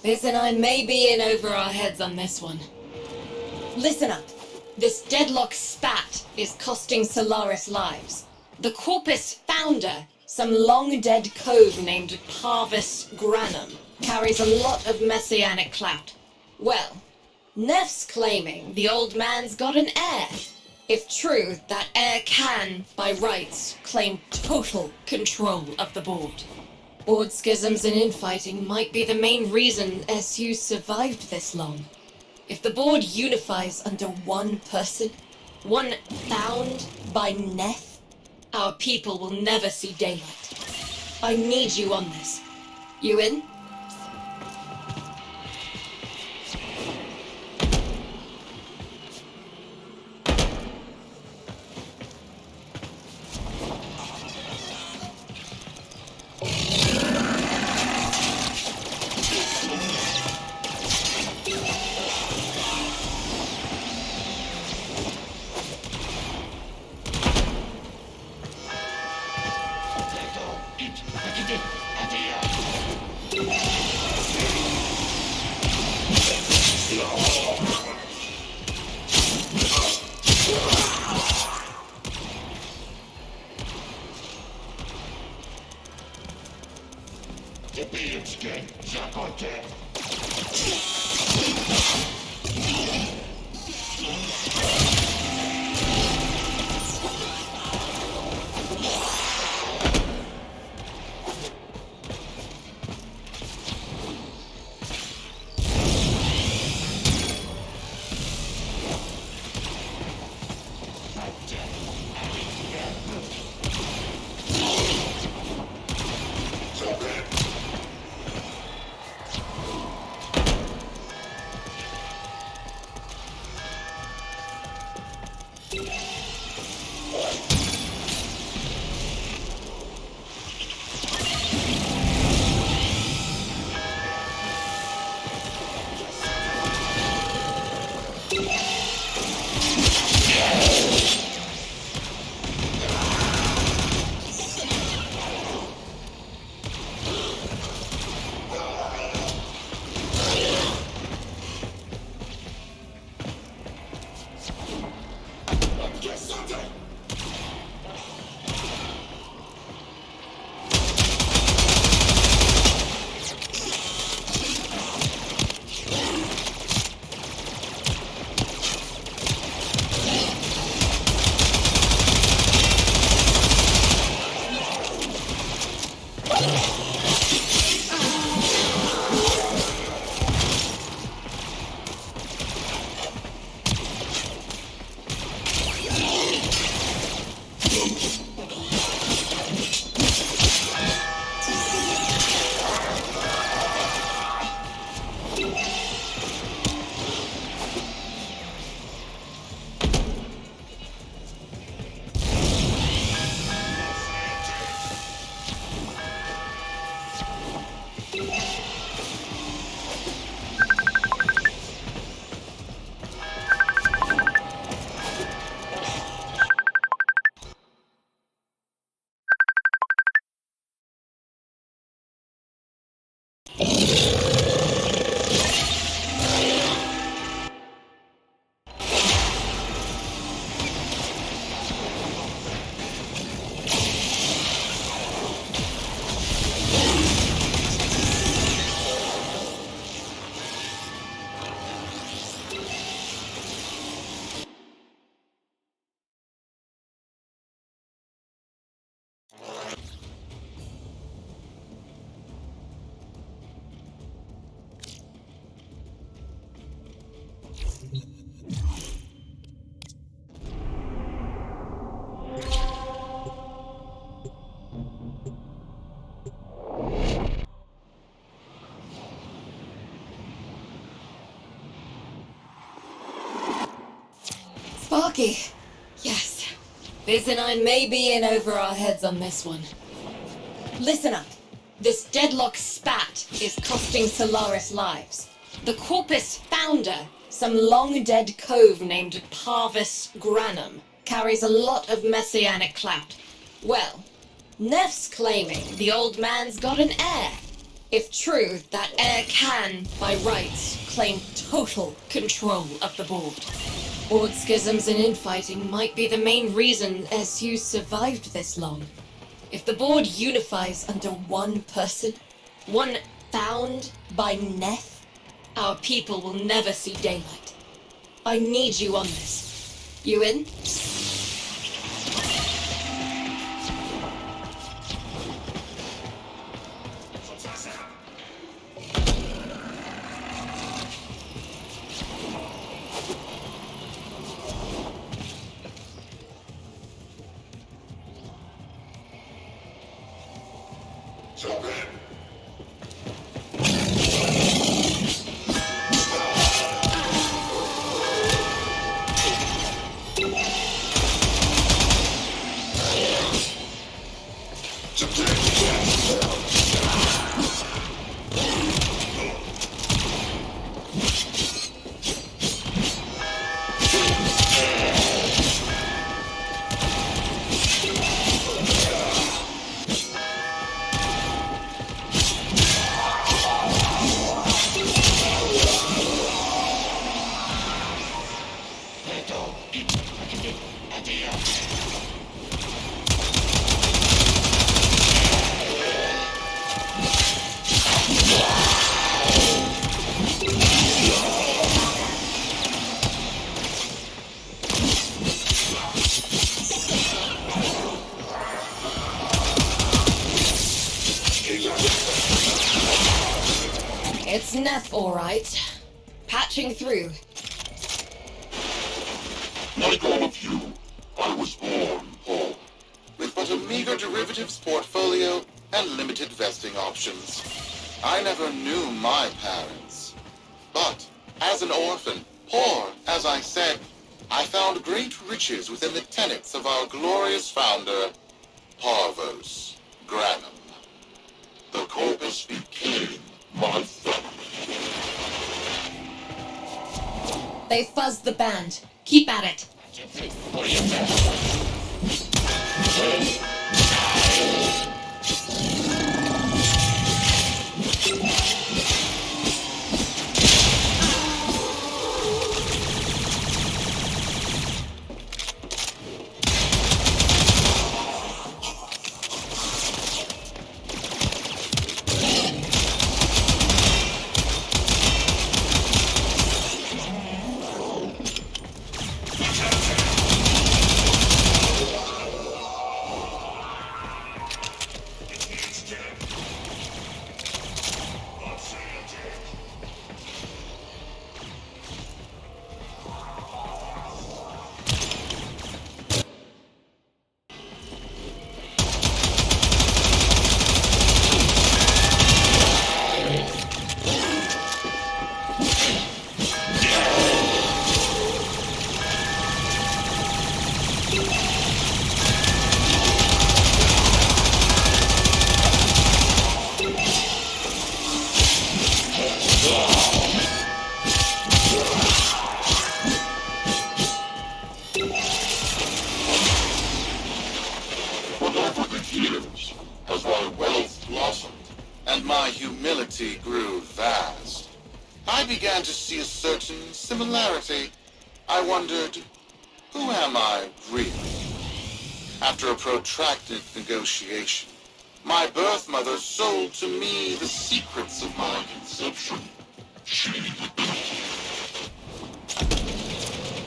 Biz and I may be in over our heads on this one. Listen up. This deadlock spat is costing Solaris lives. The Corpus founder, some long-dead cove named Parvis Granum, carries a lot of messianic clout. Well, Neff's claiming the old man's got an heir. If true, that heir can, by rights, claim total control of the board. Board schisms and infighting might be the main reason SU survived this long. If the board unifies under one person, one bound by Neff, our people will never see daylight. I need you on this. You in? Sparky. Yes. Biz and I may be in over our heads on this one. Listen up. This deadlock spat is costing Solaris lives. The Corpus founder, some long-dead cove named Parvis Granum, carries a lot of messianic clout. Well, Neff's claiming the old man's got an heir. If true, that heir can, by rights, claim total control of the board. Board schisms and infighting might be the main reason SU survived this long. If the board unifies under one person, one found by Neth, our people will never see daylight. I need you on this. You in? It's Neff, all right. Patching through. Like all of you, I was born poor, with but a meager derivatives portfolio and limited vesting options. I never knew my parents. But, as an orphan, poor, as I said, I found great riches within the tenets of our glorious founder, Parvos Granum. The corpus became my family. They fuzzed the band. Keep at it. As my wealth blossomed, and my humility grew vast, I began to see a certain similarity. I wondered, who am I really? After a protracted negotiation, my birth mother sold to me the secrets of my conception.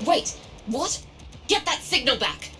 Wait, what? Get that signal back!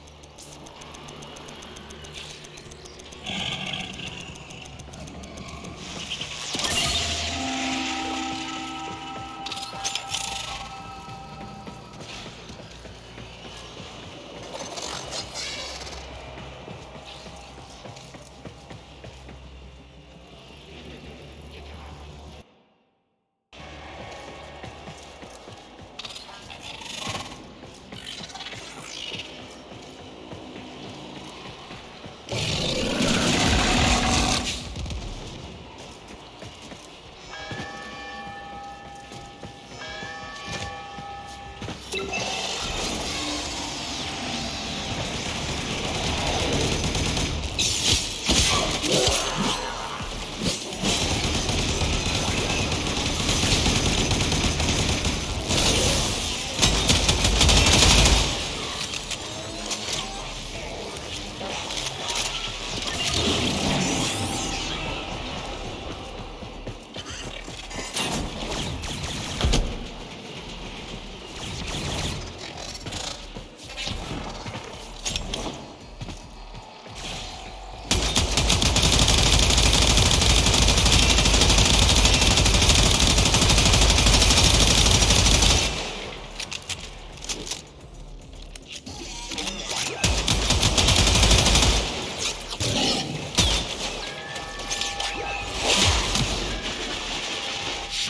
In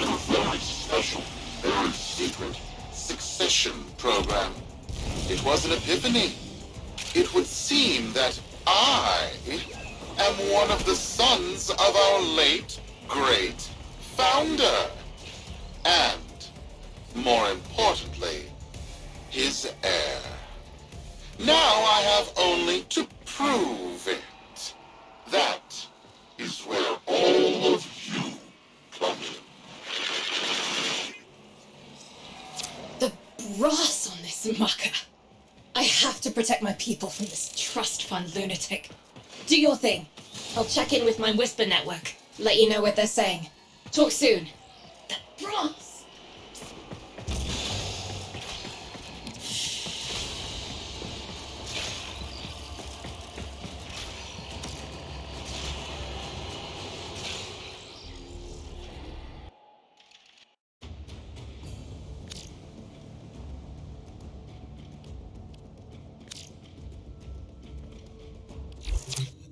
a very special, very secret succession program. It was an epiphany. It would seem that I am one of the sons of our late, great founder. And, more importantly, his heir. Now I have only to prove it. That is where all of you come in. The brass on this mucker. I have to protect my people from this trust fund lunatic. Do your thing. I'll check in with my Whisper network. Let you know what they're saying. Talk soon. The brass!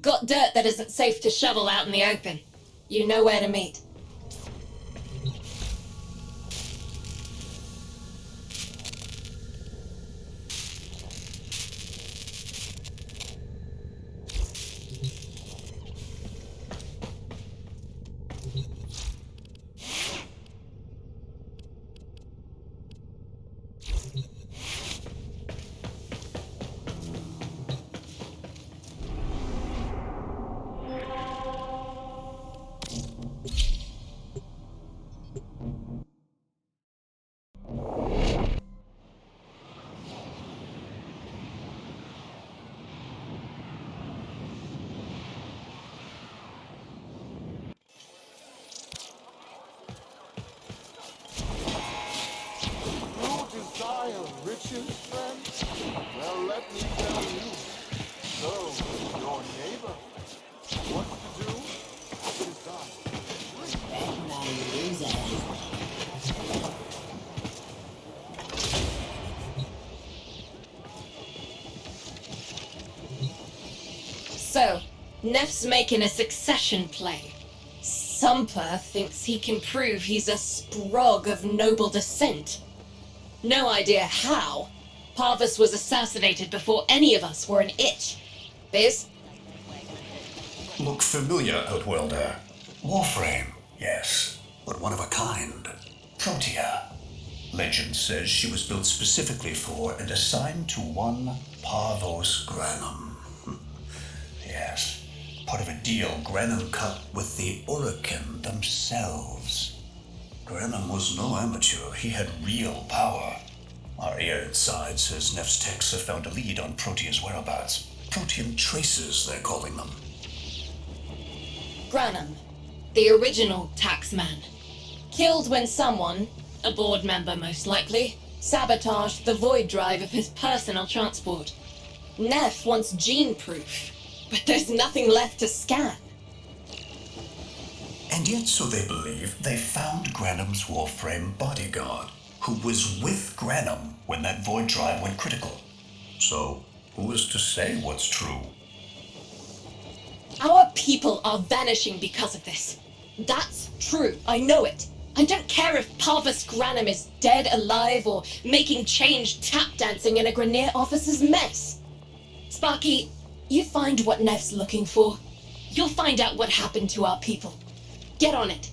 Got dirt that isn't safe to shovel out in the open. You know where to meet. Riches, friend? Well, let me tell you. So, your neighbor. What's to do? It is done. So, Neff's making a succession play. Sumper thinks he can prove he's a sprog of noble descent. No idea how. Parvus was assassinated before any of us were an itch. Biz? Look familiar, Outworlder. Warframe, yes, but one of a kind. Protea. Legend says she was built specifically for and assigned to one Parvos Granum. Yes, part of a deal Granum cut with the Orokin themselves. Granum was no amateur. He had real power. Our heir inside says Neff's techs have found a lead on Protea's whereabouts. Protean traces, they're calling them. Granum, the original taxman. Killed when someone, a board member most likely, sabotaged the void drive of his personal transport. Neff wants gene proof, but there's nothing left to scan. And yet, so they believe, they found Granum's Warframe bodyguard, who was with Granum when that void drive went critical. So, who is to say what's true? Our people are vanishing because of this. That's true, I know it. I don't care if Parvus Granum is dead, alive, or making change tap dancing in a Grenier officer's mess. Sparky, you find what Neff's looking for. You'll find out what happened to our people. Get on it.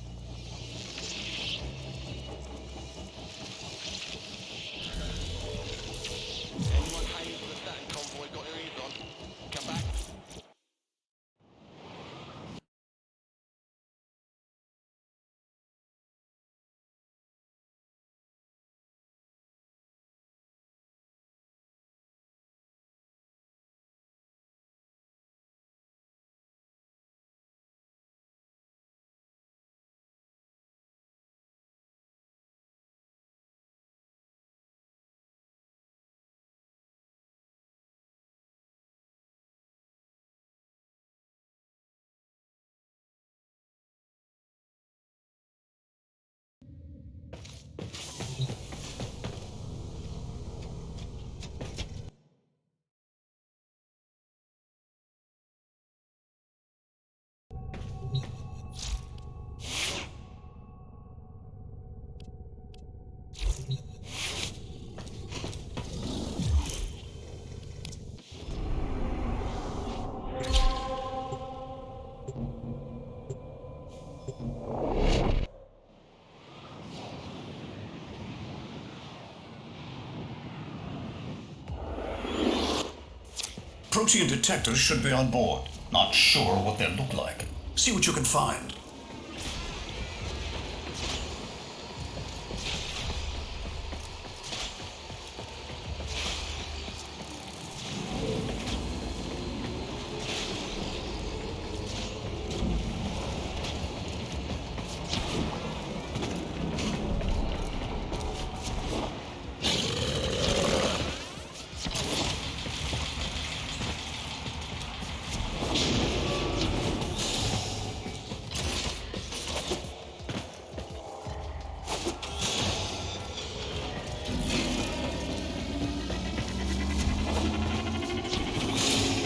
Protean detectors should be on board. Not sure what they look like. See what you can find.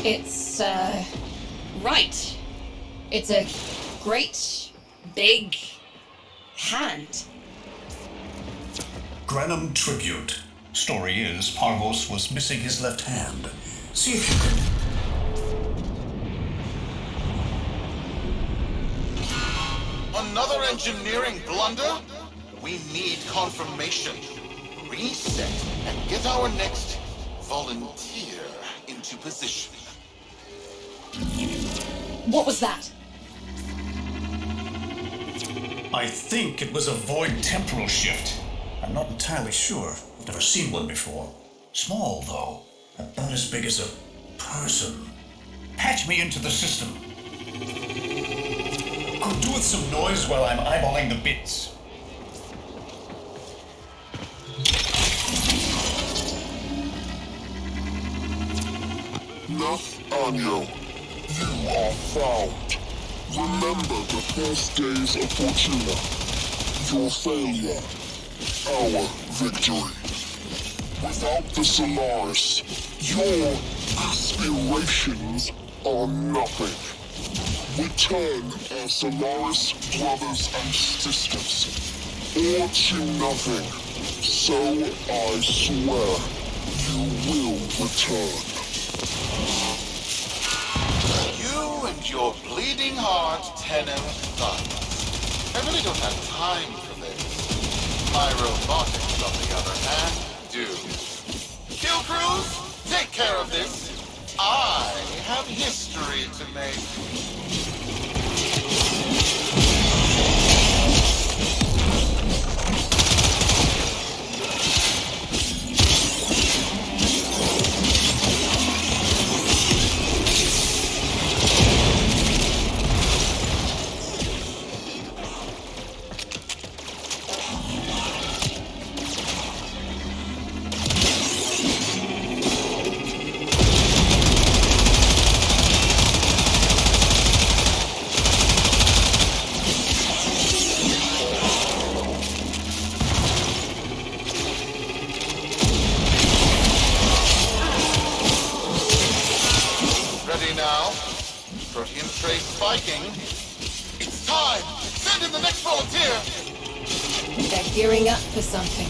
It's, right. It's a great, big hand. Granum tribute. Story is, Parvos was missing his left hand. See if you can... Another engineering blunder? We need confirmation. Reset and get our next volunteer into position. What was that? I think it was a void temporal shift. I'm not entirely sure. I've never seen one before. Small, though. About as big as a person. Patch me into the system. Could do with some noise while I'm eyeballing the bits. Nathaniel, you are found. Remember the first days of Fortuna. Your failure, our victory. Without the Solaris, your aspirations are nothing. Return our Solaris brothers and sisters, or to nothing. So I swear, you will return. You and your bleeding heart, Tenno thugs. I really don't have time for this. My robotics, on the other hand, do. Kill crews, take care of this. I have history to make. Ready now? Protean trace spiking. It's time! Send in the next volunteer! They're gearing up for something.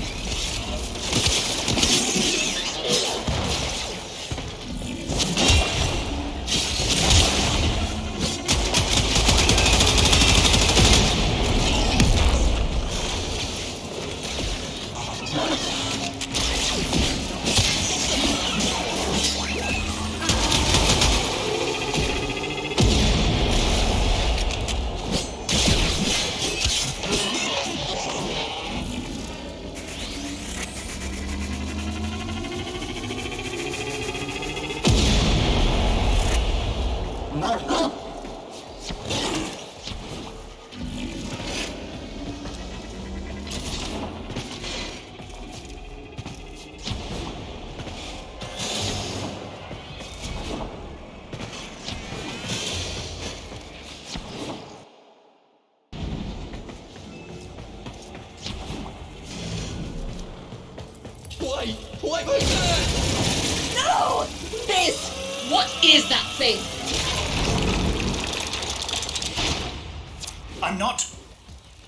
Why my turn? No! This! What is that thing? I'm not.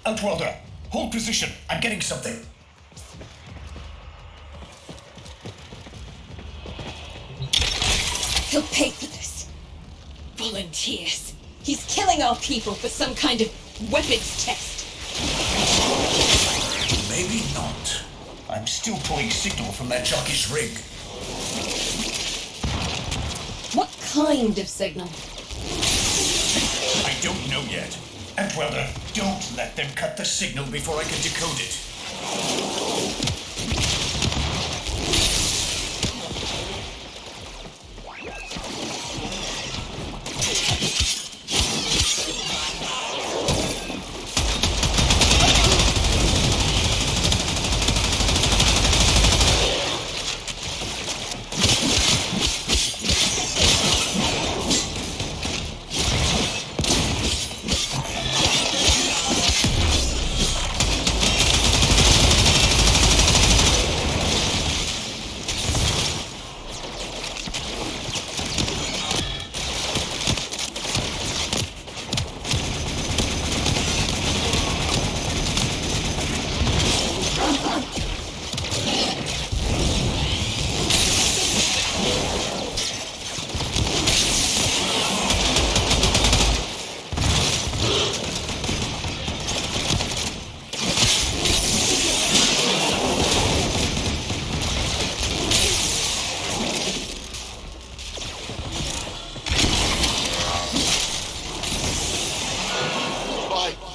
Outworlder, hold position. I'm getting something. He'll pay for this. Volunteers. He's killing our people for some kind of weapons test. Maybe not. I'm still pulling signal from that jockey's rig. What kind of signal? I don't know yet. Outwelder, don't let them cut the signal before I can decode it.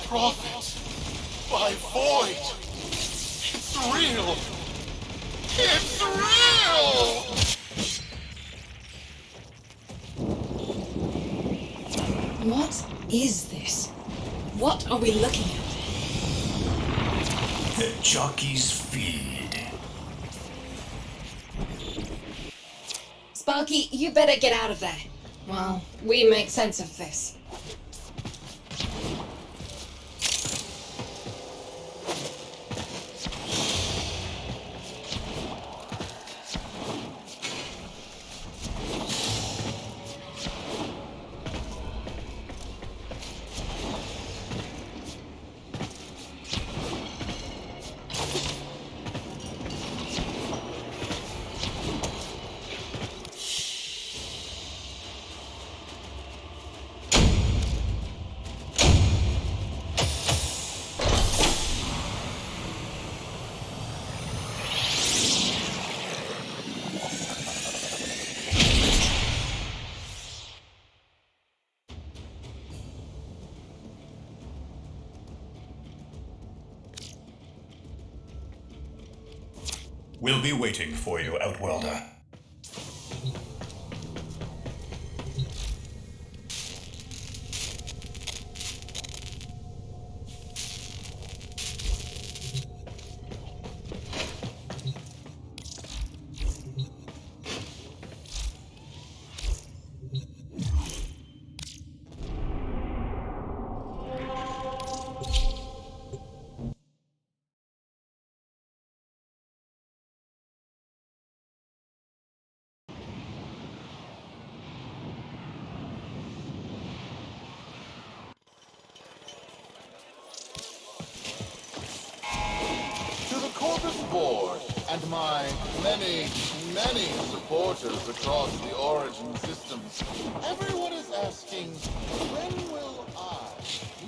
Prophet! By Void! It's real! It's real! What is this? What are we looking at? The jockey's feed. Sparky, you better get out of there. Well, we make sense of this. We'll be waiting for you, Outwelder. Board and my many supporters across the Origin systems. Everyone is asking, when will I,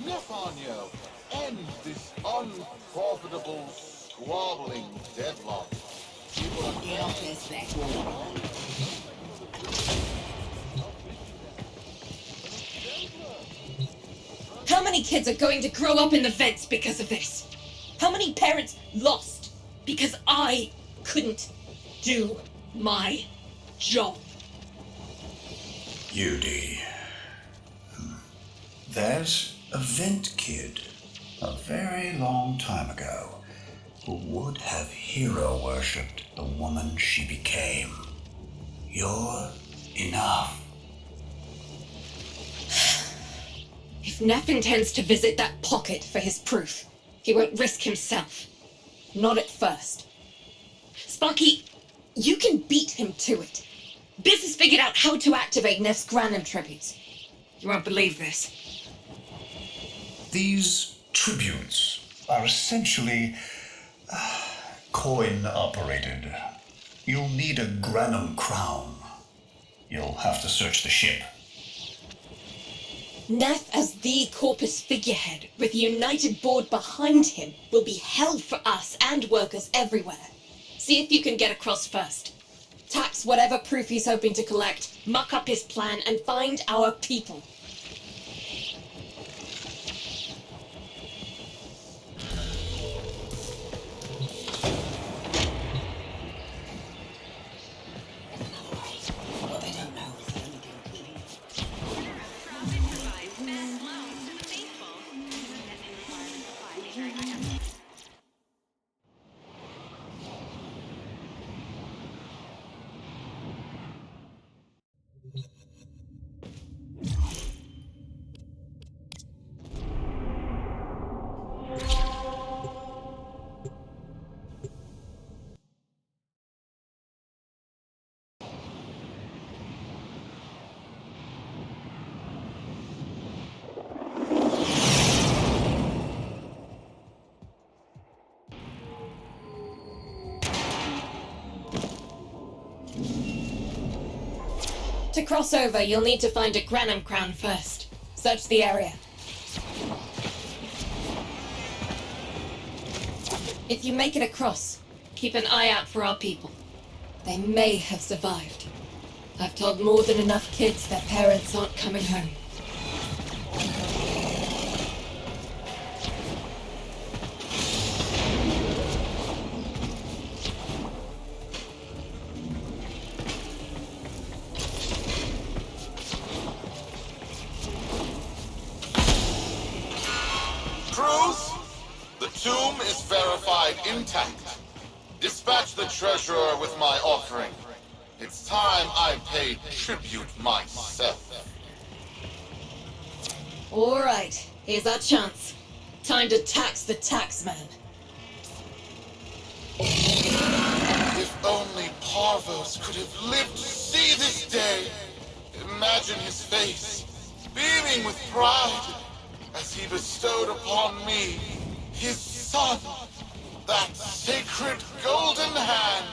Nefanyo, end this unprofitable, squabbling deadlock? People are Get off this thing. How many kids are going to grow up in the vents because of this? How many parents lost because I couldn't do my job? UD. There's a vent kid a very long time ago who would have hero worshipped the woman she became. You're enough. If Neff intends to visit that pocket for his proof, he won't risk himself. Not at first. Sparky, you can beat him to it. Biz has figured out how to activate Neff's Granum tributes. You won't believe this. These tributes are essentially coin-operated. You'll need a Granum crown. You'll have to search the ship. Neff as the Corpus figurehead, with a united board behind him, will be hell for us and workers everywhere. See if you can get across first. Tax whatever proof he's hoping to collect, muck up his plan, and find our people. To cross over, you'll need to find a Granum crown first. Search the area. If you make it across, keep an eye out for our people. They may have survived. I've told more than enough kids their parents aren't coming home. The tomb is verified intact. Dispatch the treasurer with my offering. It's time I paid tribute myself. All right, here's our chance. Time to tax the taxman. If only Parvos could have lived to see this day. Imagine his face, beaming with pride, as he bestowed upon me his son, that sacred golden hand.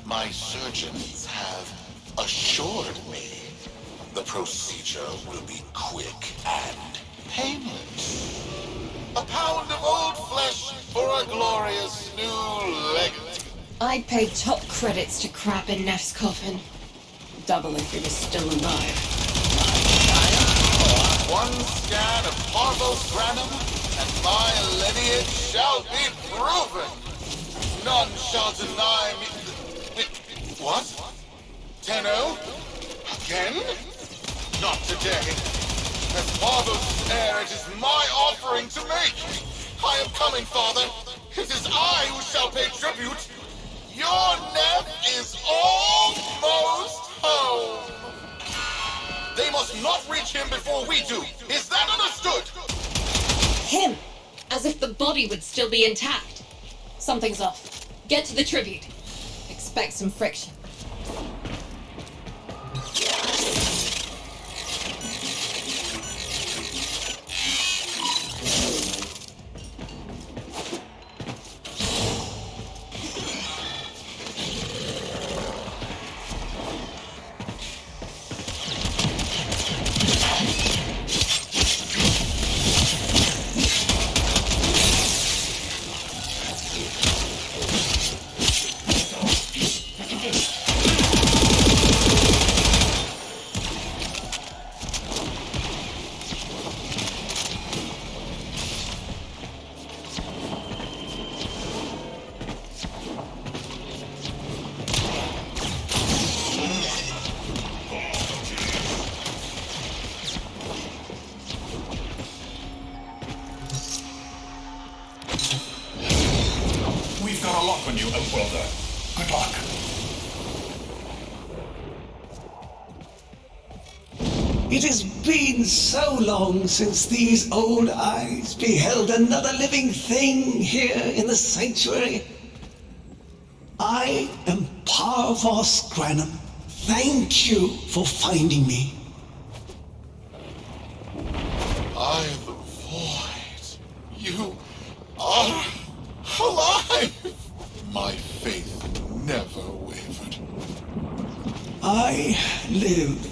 My surgeons have assured me the procedure will be quick and painless. A pound of old flesh for a glorious new legacy. I'd pay top credits to crap in Neff's coffin. Double if he was still alive. One scan of Parvos Granum, and my lineage shall be proven. None shall deny me. What? Tenno? Again? Not today. As Parvos' heir, it is my offering to make. I am coming, Father. It is I who shall pay tribute. Your Neff is almost home. They must not reach him before we do. Is that understood? Him! As if the body would still be intact. Something's off. Get to the tribute. Expect some friction. We've got a lock on you, Outworlder. Good luck. It has been so long since these old eyes beheld another living thing here in the sanctuary. I am Parvos Granum. Thank you for finding me. I am the void. You are alive. My faith never wavered. I live.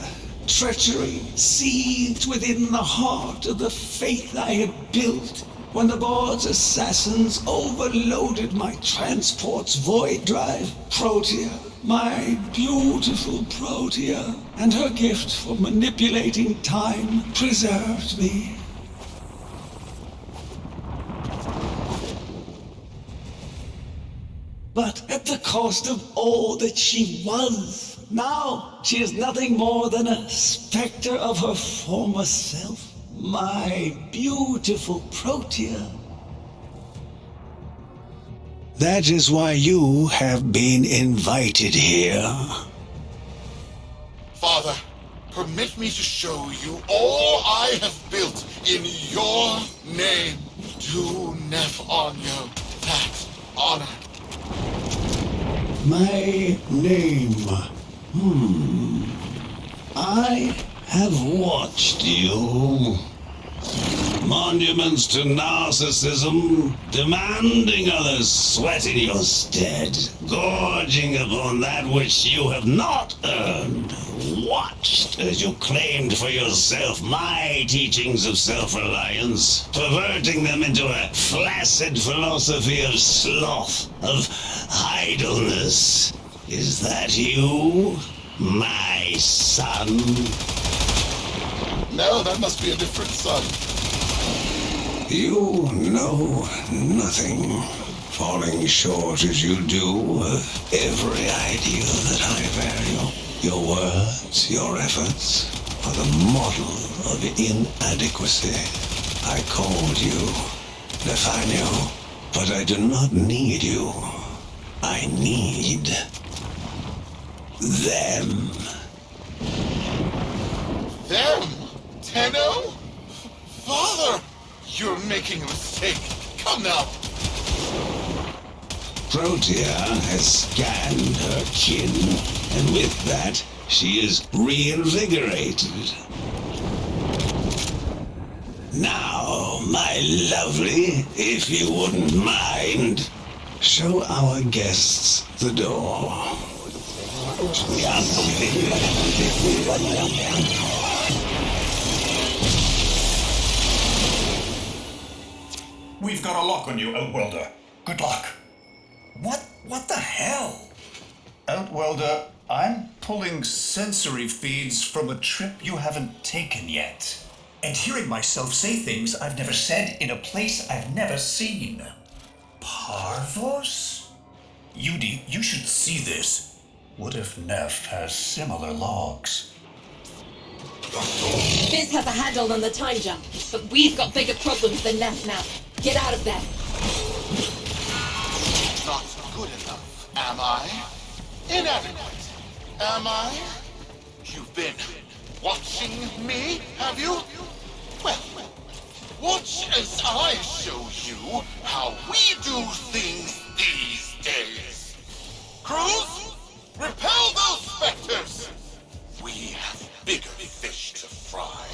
Treachery seethed within the heart of the faith I had built. when the board's assassins overloaded my transport's void drive, Protea, my beautiful Protea, and her gift for manipulating time preserved me. But at the cost of all that she was. Now she is nothing more than a specter of her former self. My beautiful Protea. That is why you have been invited here. Father, permit me to show you all I have built in your name. Do Nef Onyo that honor. My name. I have watched you. Monuments to narcissism, demanding others sweat in your stead, gorging upon that which you have not earned. Watched as you claimed for yourself my teachings of self-reliance, perverting them into a flaccid philosophy of sloth, of idleness. Is that you, my son? No, that must be a different son. You know nothing, falling short as you do of every ideal that I value. Your words, your efforts, are the model of inadequacy. I called you, Nathaniel, but I do not need you. I need them. Them? Tenno? Father! You're making a mistake. Come now. Protea has scanned her kin, and with that, she is reinvigorated. Now, my lovely, if you wouldn't mind, show our guests the door. We've got a lock on you, Outworlder. Good luck. What the hell? Outworlder, I'm pulling sensory feeds from a trip you haven't taken yet. And hearing myself say things I've never said in a place I've never seen. Parvos? Yudi, you should see this. What if Neff has similar logs? Biz has a handle on the time jump, but we've got bigger problems than Neff now. Get out of there. Not good enough, am I? Inadequate, am I? You've been watching me, have you? Well, watch as I show you how we do things these days. Crews, repel those specters! We have bigger fish to fry.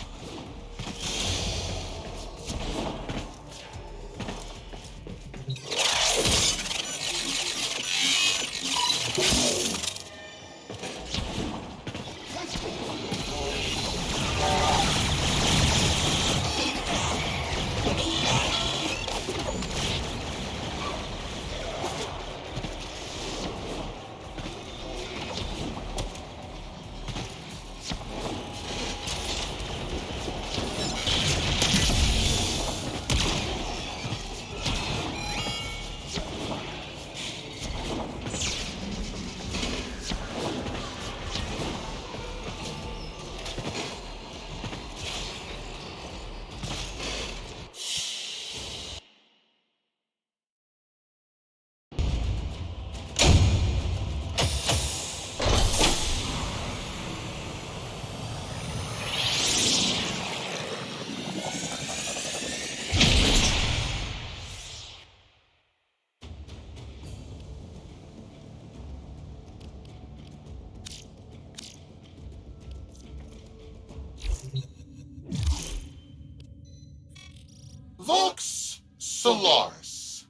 Vox Solaris.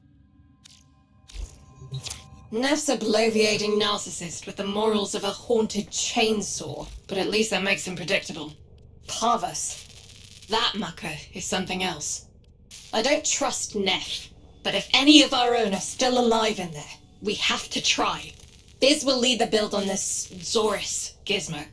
Neff's a bloviating narcissist with the morals of a haunted chainsaw, but at least that makes him predictable. Parvus. That mucker is something else. I don't trust Neff, but if any of our own are still alive in there, we have to try. Biz will lead the build on this Zorus gizmo.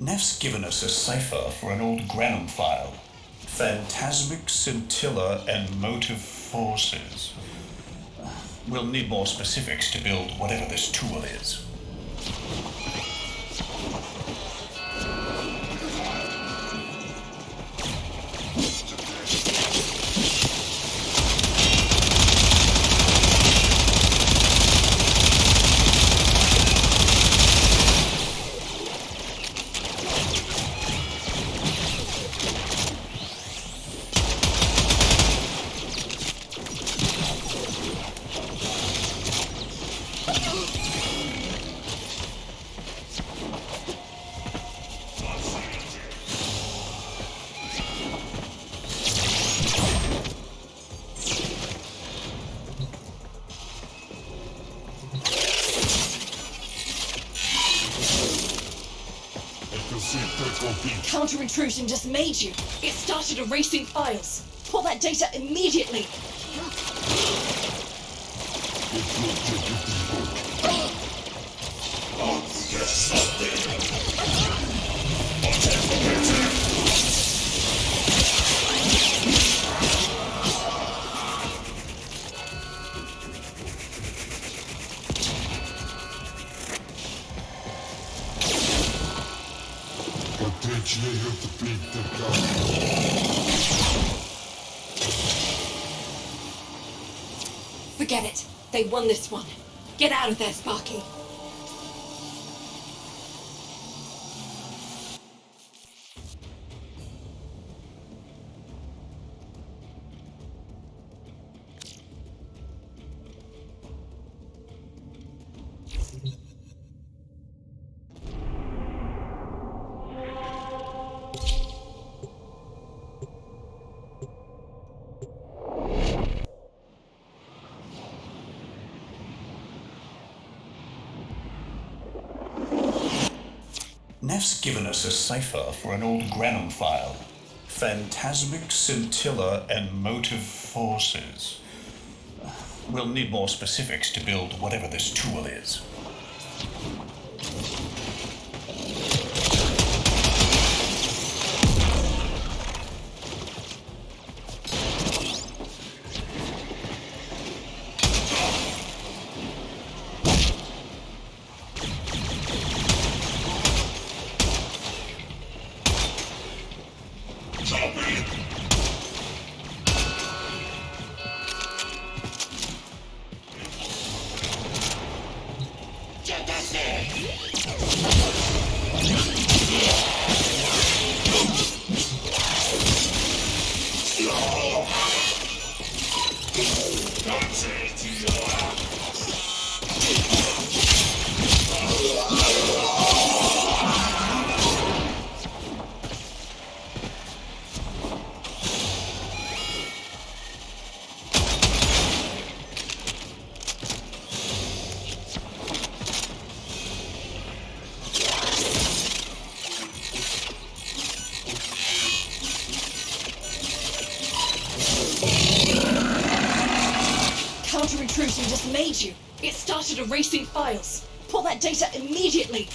Neff's given us a cipher for an old Granum file. Phantasmic scintilla and motive forces. We'll need more specifics to build whatever this tool is. Counter-intrusion just made you. It started erasing files. Pull that data immediately. Forget it. They won this one. Get out of there, Sparky. Neff's given us a cipher for an old Granum file. Phantasmic scintilla and motive forces. We'll need more specifics to build whatever this tool is. Counter-intrusion just made you. It started erasing files. Pull that data immediately.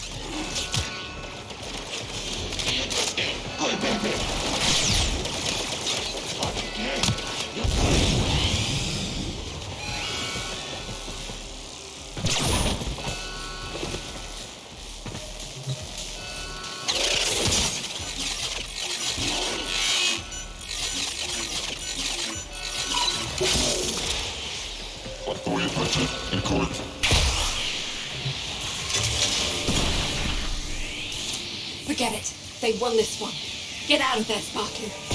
Forget it. They won this one. Get out of there, Sparku.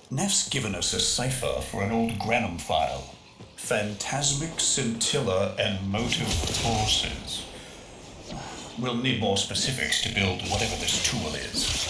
Neff's given us a cipher for an old Granum file. Phantasmic scintilla and motive forces. We'll need more specifics to build whatever this tool is.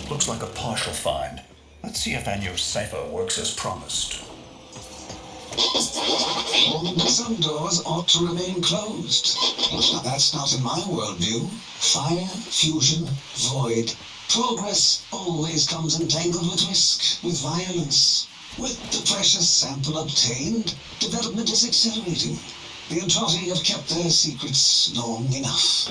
Looks like a partial find. Let's see if Anyo's cipher works as promised. Some doors ought to remain closed. That's not in my worldview. Fire, fusion, void. Progress always comes entangled with risk, with violence. With the precious sample obtained, development is accelerating. The Entrati have kept their secrets long enough.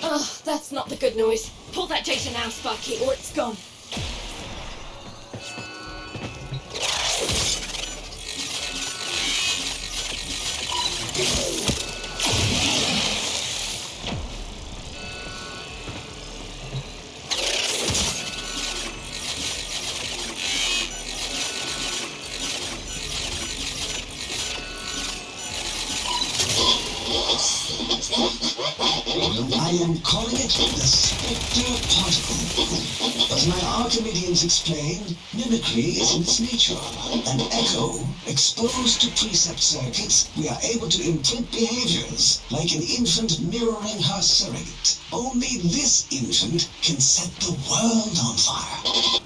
Oh, that's not the good noise. Pull that data now, Sparky, or it's gone. I am calling it the Spectre Particle. As my Archimedeans explain, mimicry is in its nature. An echo, exposed to precept circuits, we are able to imprint behaviors, like an infant mirroring her surrogate. Only this infant can set the world on fire.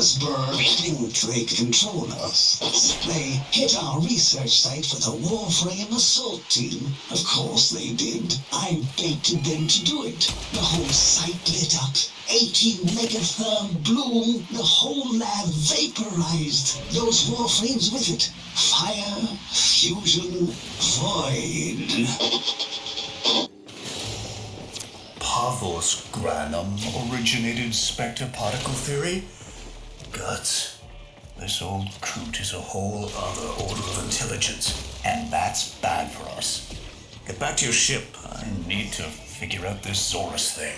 Johannesburg think they control us. They hit our research site for the Warframe assault team. Of course they did. I baited them to do it. The whole site lit up. 18 megatherm bloom. The whole lab vaporized. Those Warframes with it. Fire, fusion, void. Pavos Granum originated spectre particle theory? Guts. This old coot is a whole other order of intelligence. And that's bad for us. Get back to your ship. I need to figure out this Zorus thing.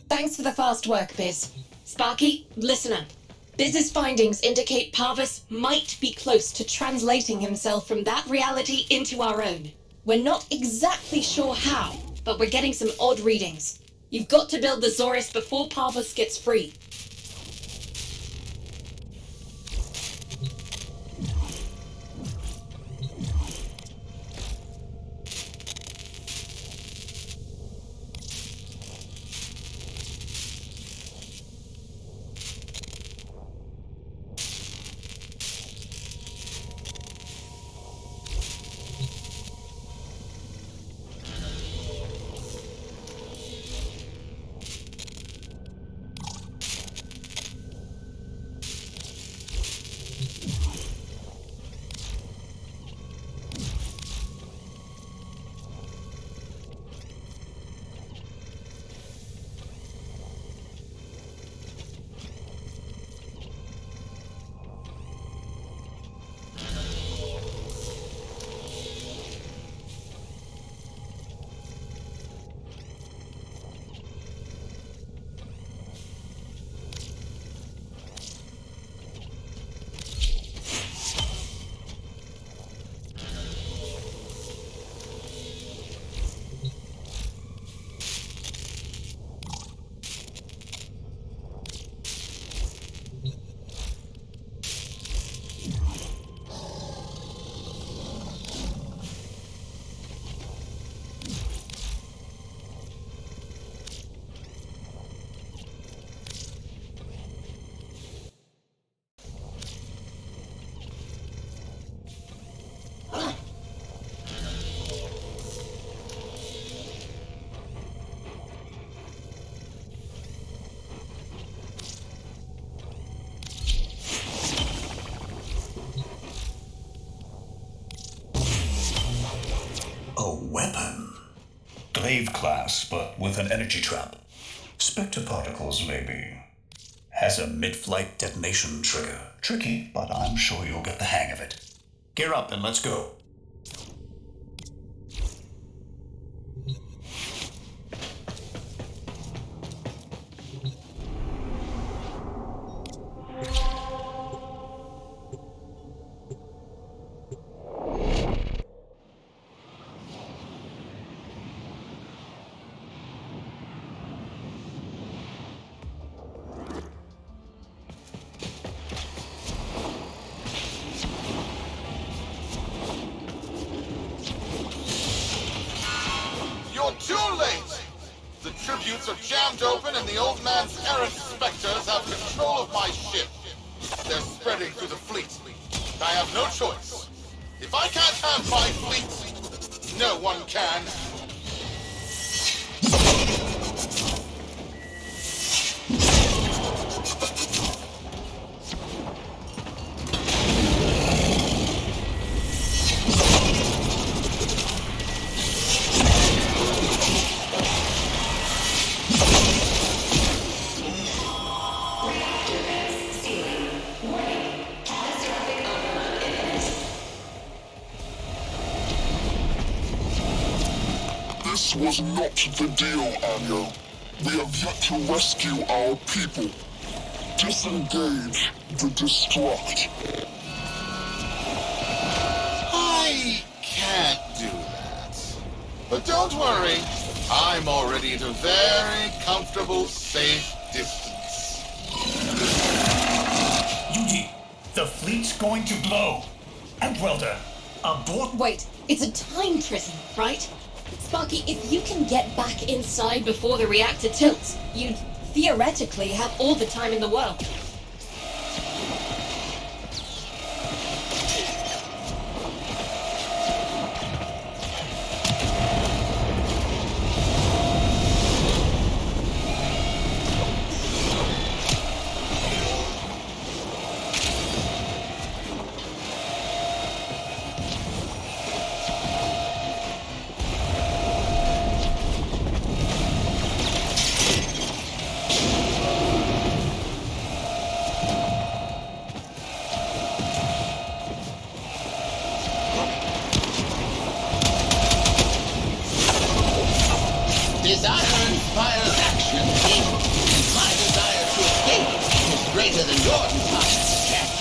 Thanks for the fast work, Biz. Sparky, listen up. Biz's findings indicate Parvus might be close to translating himself from that reality into our own. We're not exactly sure how, but we're getting some odd readings. You've got to build the Zorus before Parvus gets free. A weapon. Glaive class, but with an energy trap. Spectre particles, maybe. Has a mid-flight detonation trigger. Tricky, but I'm sure you'll get the hang of it. Gear up and let's go. You're too late! The tributes are jammed open and the old man's errant specters have control of my ship. They're spreading through the fleet. I have no choice. If I can't have my fleet, no one can. This was not the deal, Anyo. We have yet to rescue our people. Disengage the destruct. I can't do that. But don't worry, I'm already at a very comfortable, safe distance. Yuji, the fleet's going to blow. Outwelder, abort. Wait, it's a time prison, right? Sparky, if you can get back inside before the reactor tilts, you'd theoretically have all the time in the world. Desire inspires action, King. My desire to escape is greater than your desire to catch.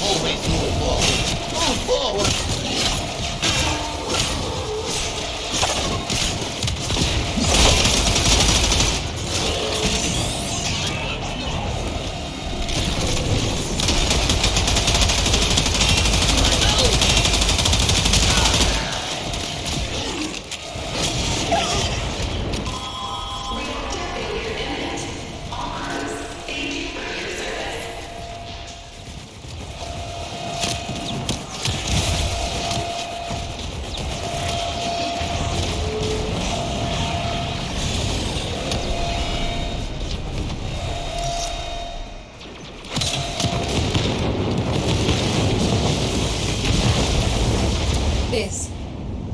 Always move forward. Move forward.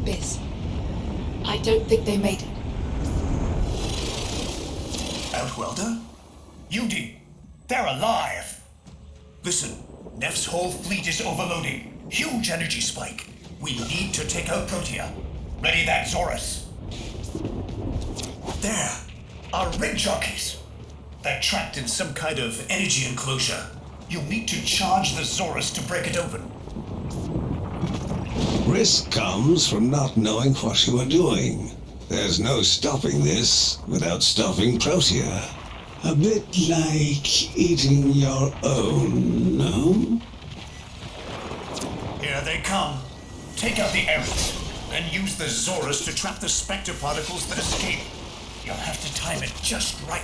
Biz. I don't think they made it. Outwelder? Yudi, they're alive! Listen, Neff's whole fleet is overloading. Huge energy spike. We need to take out Protea. Ready that, Zorus. There, our rig jockeys. They're trapped in some kind of energy enclosure. You'll need to charge the Zorus to break it open. Risk comes from not knowing what you are doing. There's no stopping this without stopping Protea. A bit like eating your own, no? Here they come. Take out the Errants, then use the Zorus to trap the Spectre particles that escape. You'll have to time it just right.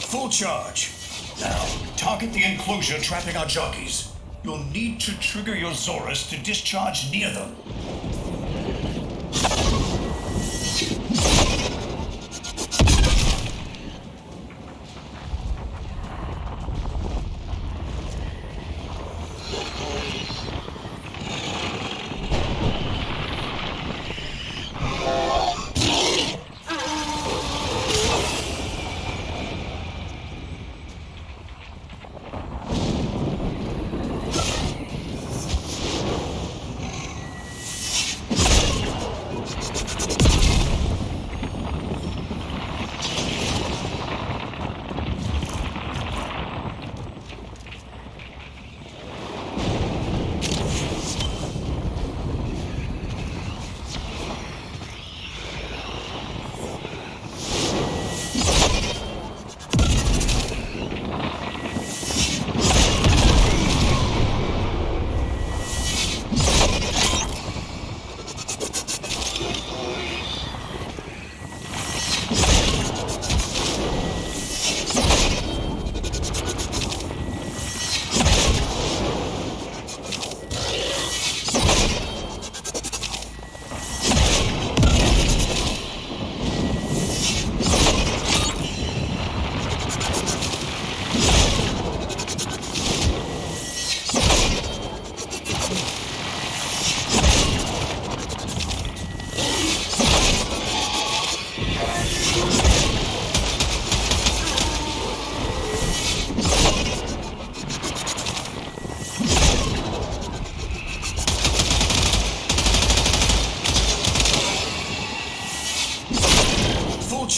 Full charge. Now, target the enclosure trapping our jockeys. You'll need to trigger your Zorus to discharge near them.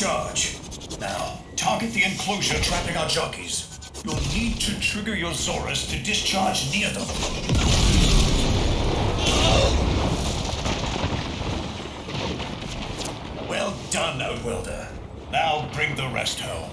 charge. Now, target the enclosure trapping our jockeys. You'll need to trigger your Zorus to discharge near them. Well done, Outwelder. Now bring the rest home.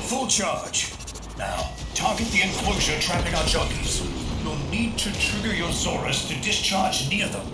Full charge. Now, target the enclosure trapping our jockeys. You'll need to trigger your Zorus to discharge near them.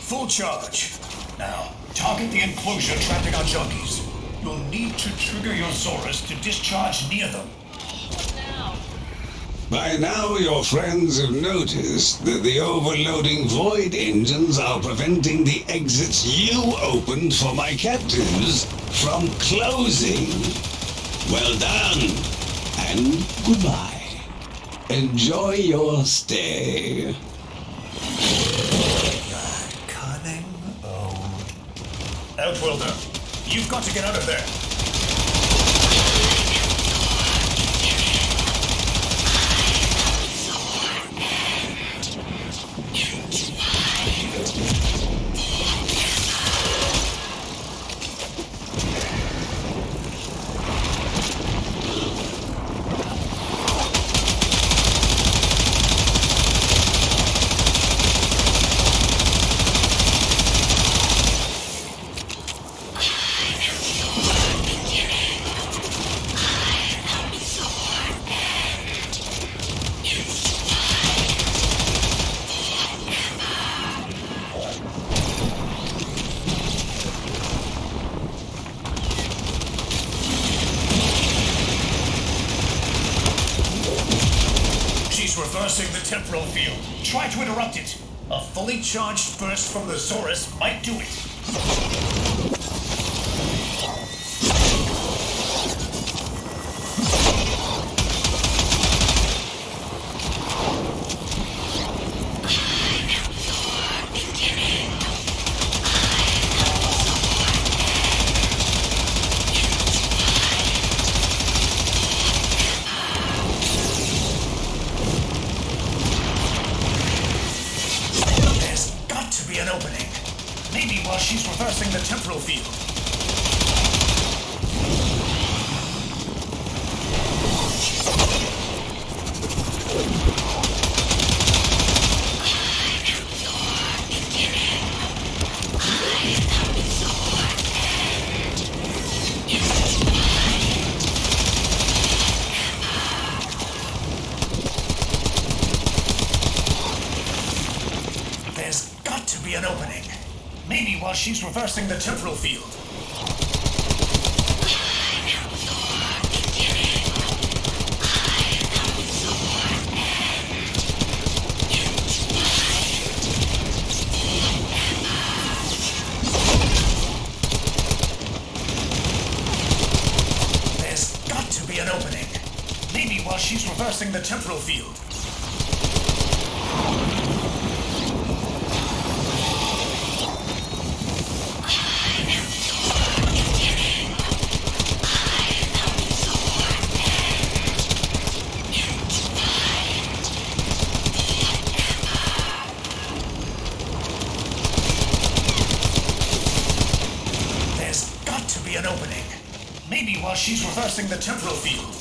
Full charge. Now, target the enclosure trapping our jockeys. You'll need to trigger your Zorus to discharge near them. By now, your friends have noticed that the overloading void engines are preventing the exits you opened for my captives from closing. Well done, and goodbye. Enjoy your stay. Cunning. Oh. Outwelder, you've got to get out of there. Reversing the temporal field. Try to interrupt it. A fully charged burst from the Zorus might do it. An opening. Maybe while she's reversing the temporal field. There's got to be an opening. Maybe while she's reversing the temporal field. There's got to be an opening. Maybe while she's reversing the temporal field. Maybe while she's reversing the temporal field.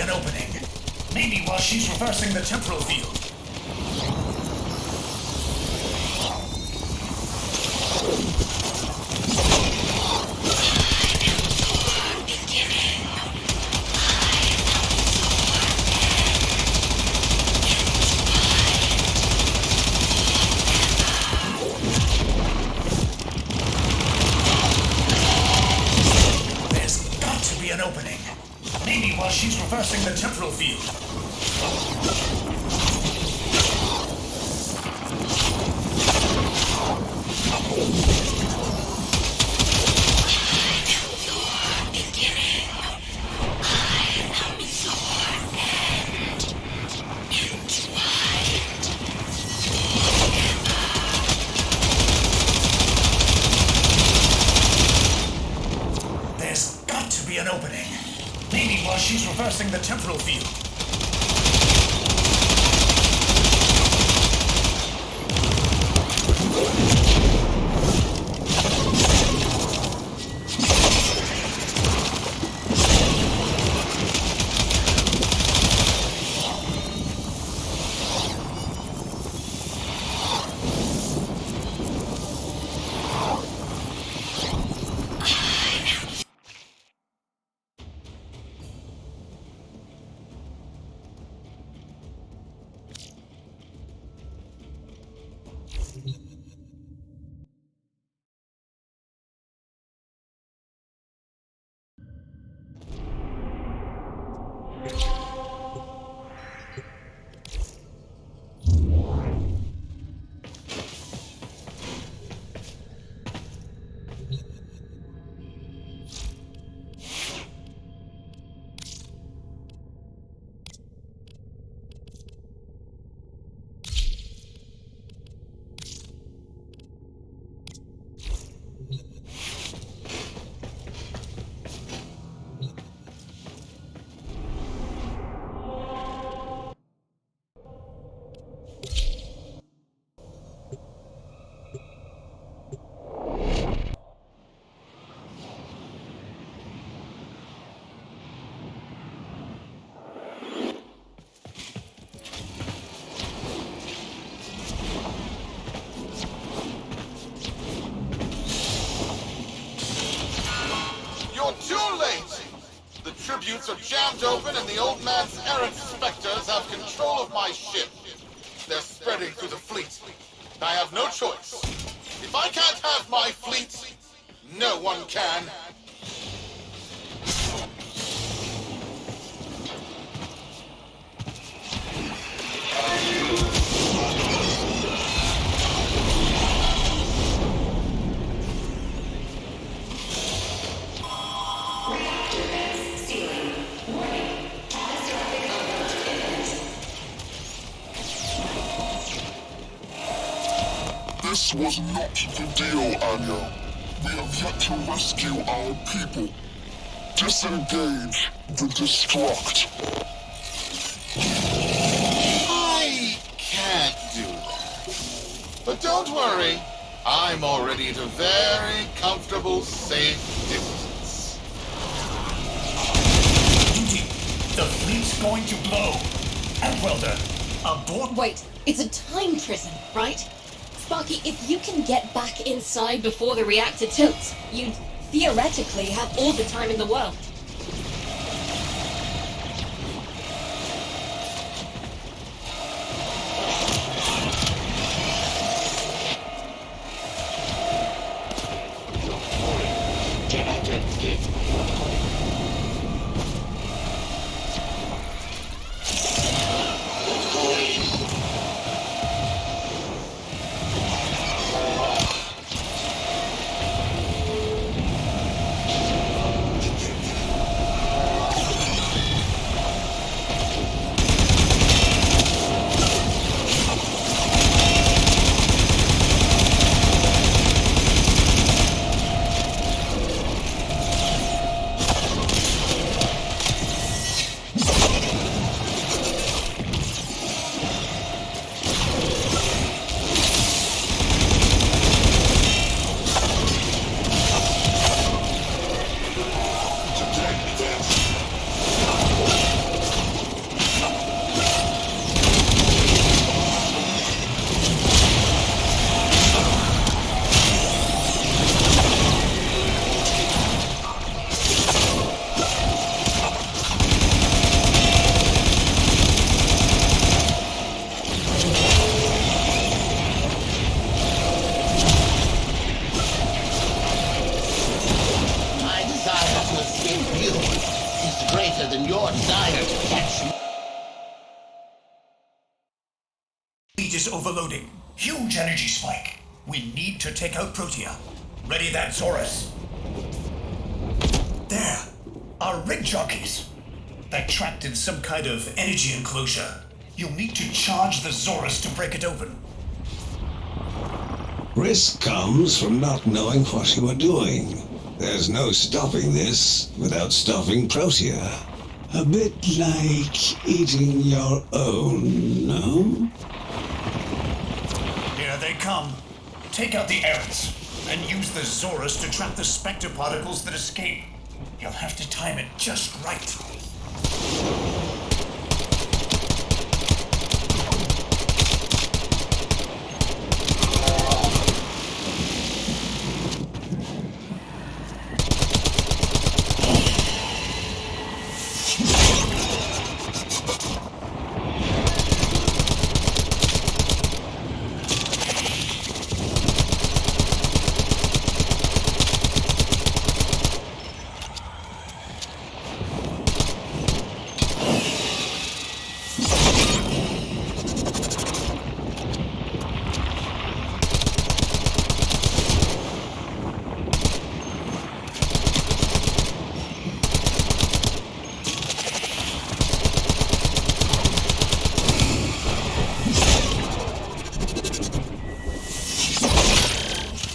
An opening. Maybe while she's reversing the temporal field. There's got to be an opening. Maybe while she's reversing the temporal field. There's got to be an opening. Maybe while she's reversing the temporal field. Too late! The tributes are jammed open and the old man's errant specters have control of my ship. They're spreading through the fleet. I have no choice. If I can't have my fleet, no one can. This was not the deal, Anya. We have yet to rescue our people. Disengage the destruct. I can't do that. But don't worry. I'm already at a very comfortable, safe distance. Duty, the fleet's going to blow. Outwelder, abort. Wait, it's a time prison, right? Sparky, if you can get back inside before the reactor tilts, you'd theoretically have all the time in the world. greater than your desire to catch me. Fleet is overloading. Huge energy spike. We need to take out Protea. Ready that, Zorus. There. Our rig jockeys. They're trapped in some kind of energy enclosure. You'll need to charge the Zorus to break it open. Risk comes from not knowing what you are doing. There's no stopping this without stopping Protea. A bit like eating your own, no? Here they come. Take out the errants, and use the Zorus to trap the spectre particles that escape. You'll have to time it just right.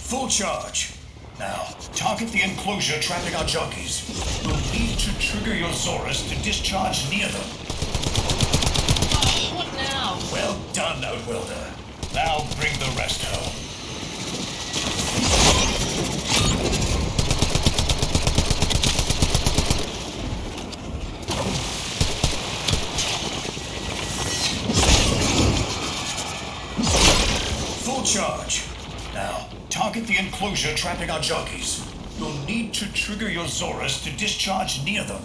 Full charge. Now, target the enclosure trapping our jockeys. You'll need to trigger your Zorus to discharge near them. What now? Well done, Outwelder. Now bring the rest home. Full charge. Now, target the enclosure trapping our jockeys. You'll need to trigger your Zorus to discharge near them.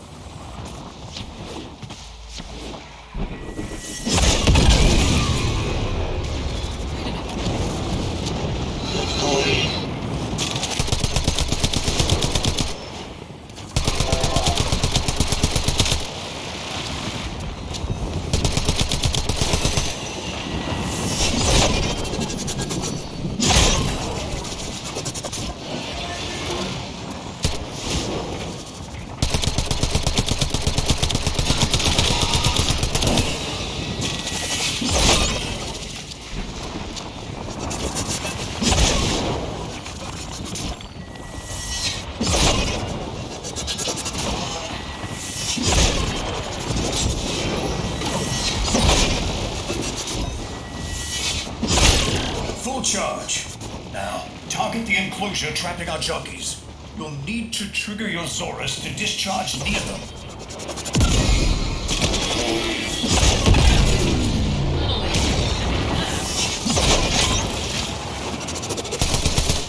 Full charge. Now, target the enclosure trapping our jockeys. You'll need to trigger your Zorus to discharge near them.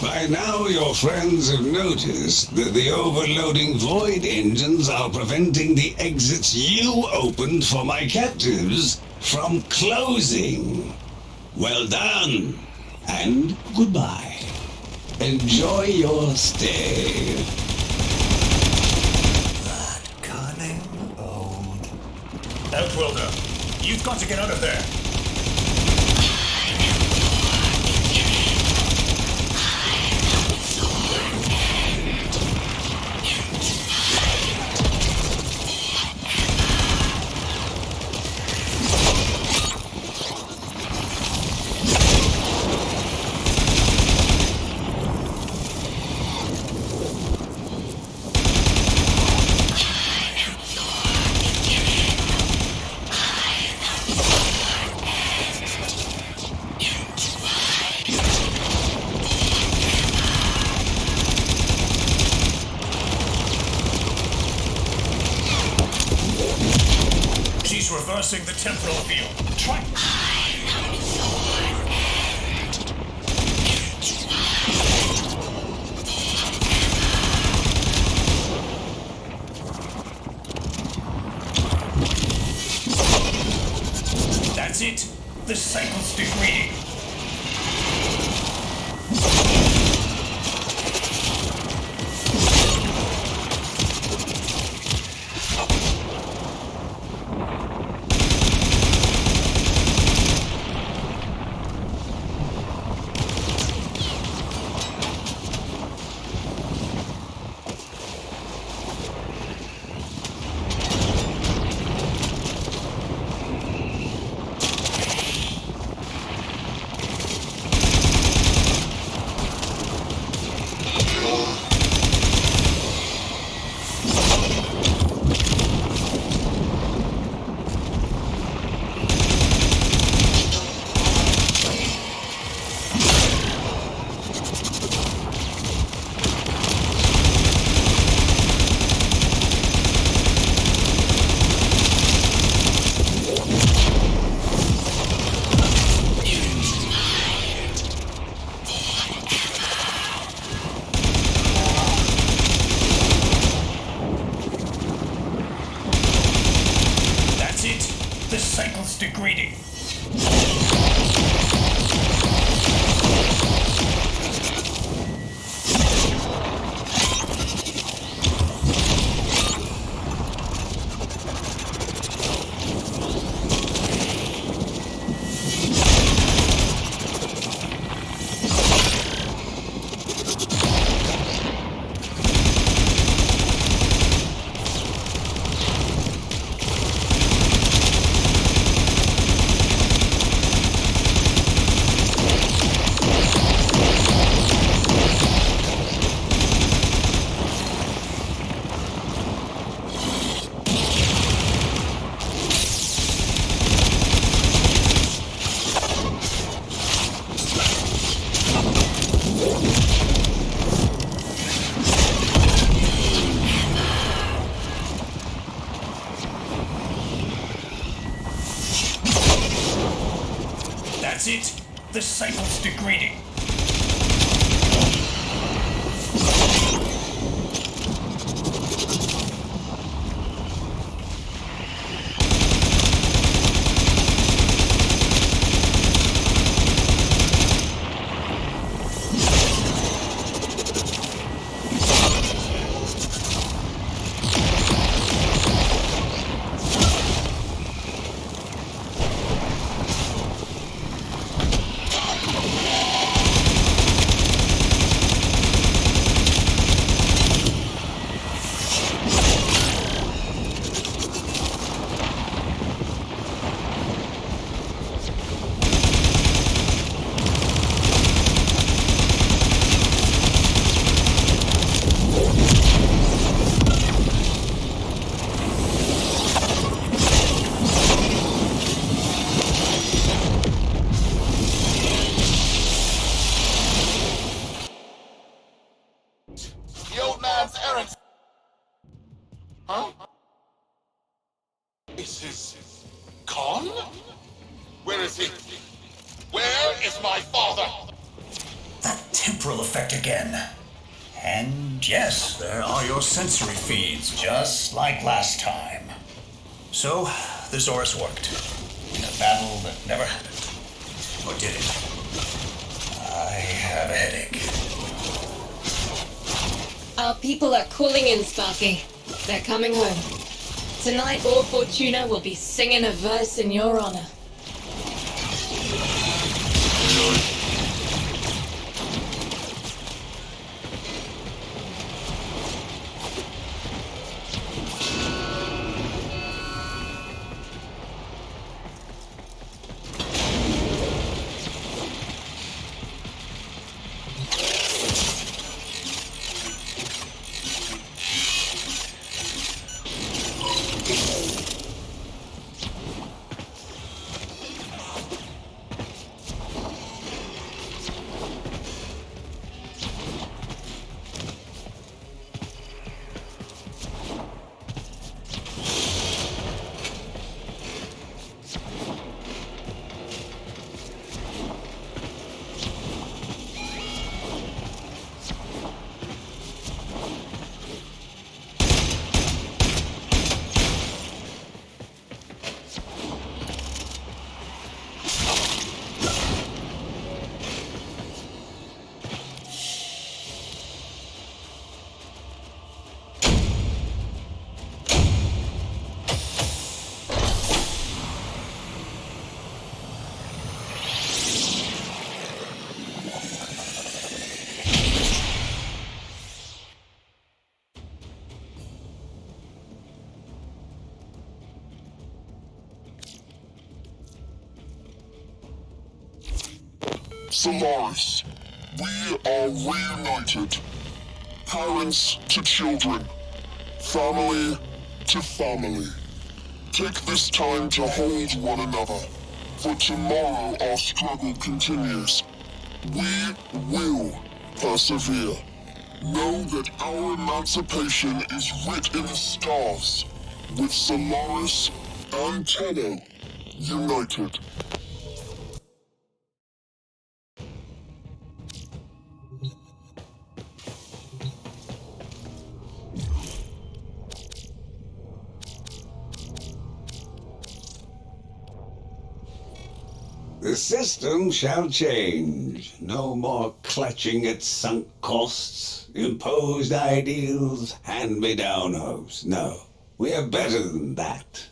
By now your friends have noticed that the overloading void engines are preventing the exits you opened for my captives from closing. Well done, and goodbye. Enjoy your stay. That cunning old... Outwelder, you've got to get out of there. Reversing the temporal field. Try. That's it. The cycle's degrading. degrading. That's it. The cycle's degrading. The old man's errands. Huh? Is his Khan? Where is he? Where is my father? That temporal effect again. And yes, there are your sensory feeds, just like last time. So, the Zorus worked. In a battle that never happened. Or did it? I have a headache. Our people are calling in, Sparky. They're coming home. Tonight, all Fortuna will be singing a verse in your honor. Solaris, we are reunited. Parents to children. Family to family. Take this time to hold one another. For tomorrow our struggle continues. We will persevere. Know that our emancipation is writ in the stars, with Solaris and Tenno united. The system shall change. No more clutching at sunk costs, imposed ideals, hand-me-down hopes. No, we are better than that.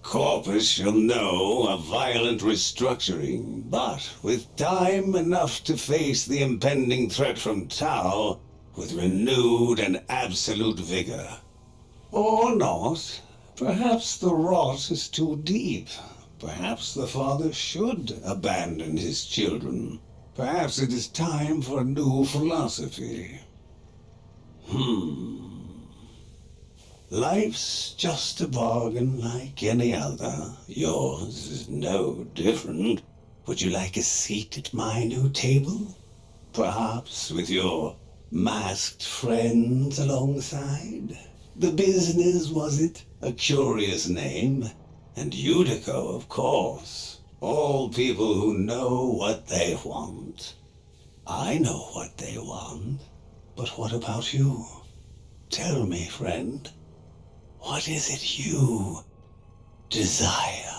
Corpus shall know a violent restructuring, but with time enough to face the impending threat from Tau with renewed and absolute vigor. Or not. Perhaps the rot is too deep. Perhaps the father should abandon his children. Perhaps it is time for a new philosophy. Life's just a bargain like any other. Yours is no different. Would you like a seat at my new table? Perhaps with your masked friends alongside? The business, was it? A curious name. And Unico, of course. All people who know what they want. I know what they want. But what about you? Tell me, friend. What is it you desire?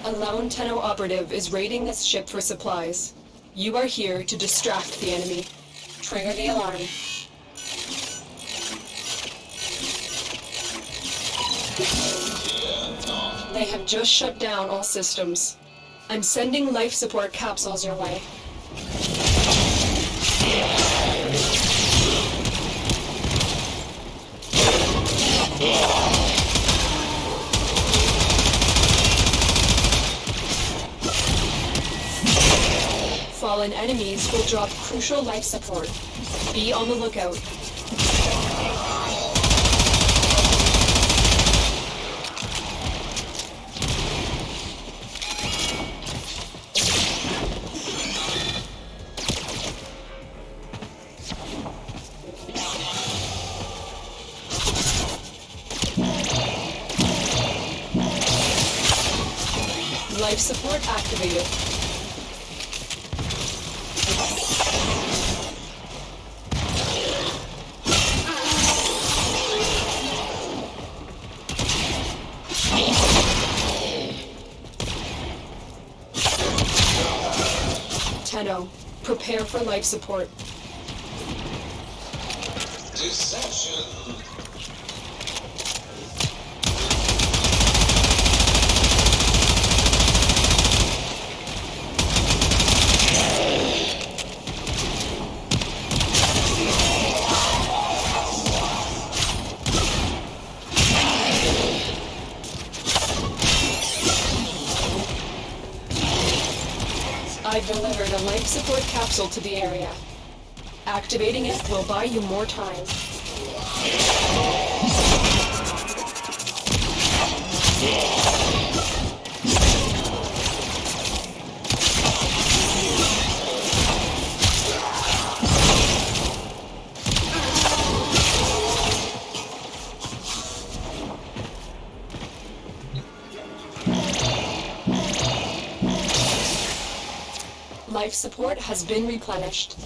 A lone Tenno operative is raiding this ship for supplies. You are here to distract the enemy. Trigger the alarm. They have just shut down all systems. I'm sending life support capsules your way. Fallen enemies will drop crucial life support. Be on the lookout. Life support activated. Tenno, prepare for life support. Deception. I've delivered a life support capsule to the area. Activating it will buy you more time. Life support has been replenished.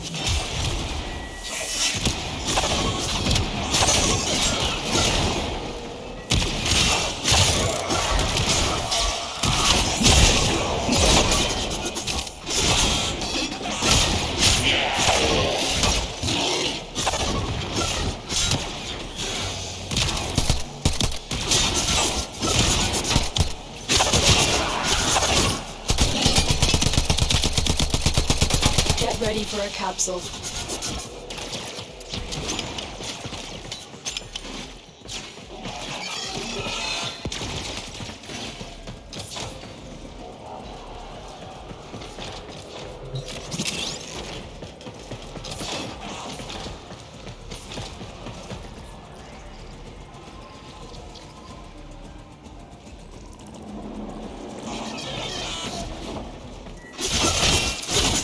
Get ready for a capsule.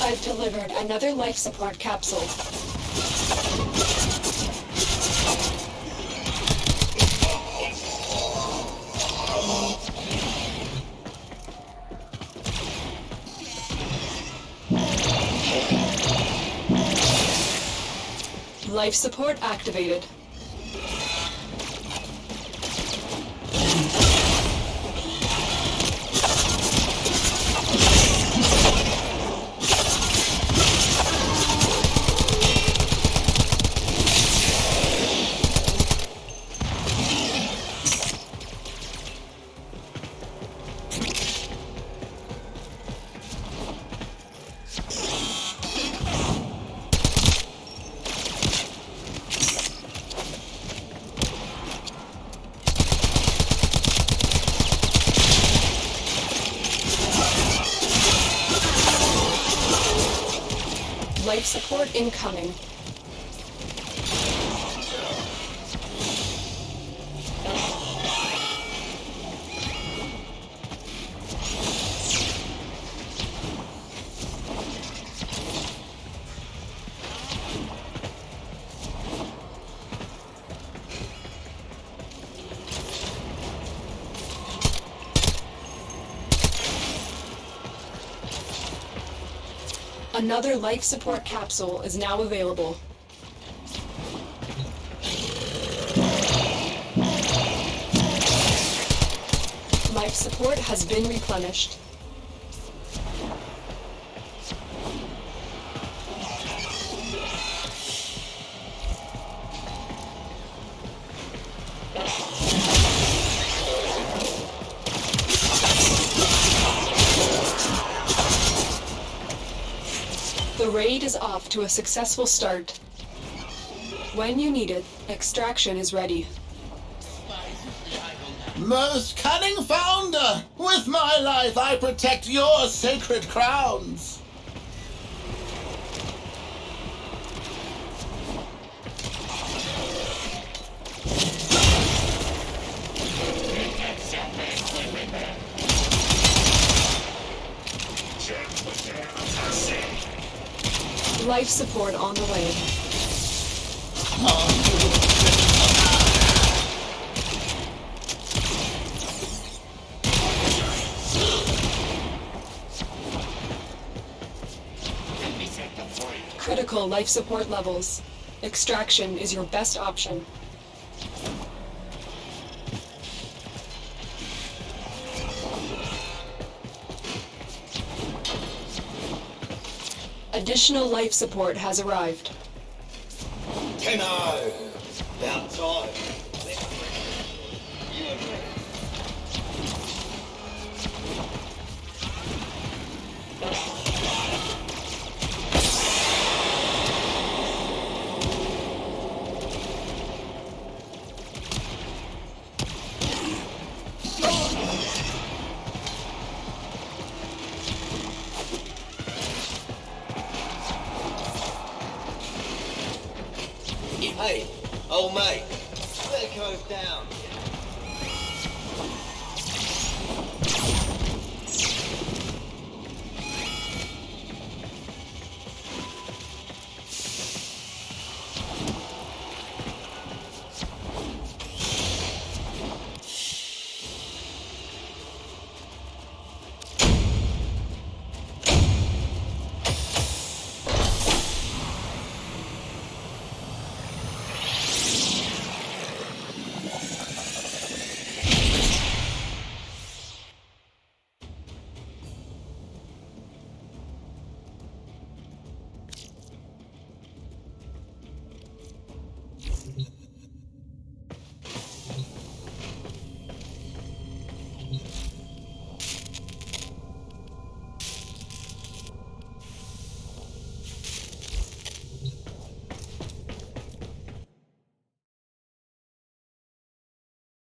I've delivered another life support capsule. Life support activated. Life support incoming. Another life support capsule is now available. Life support has been replenished. The raid is off to a successful start. When you need it, extraction is ready. Most cunning founder, with my life I protect your sacred crowns. Life support on the way. Critical life support levels. Extraction is your best option. Additional life support has arrived. Tenno! About time. Hey, old mate, that goes down.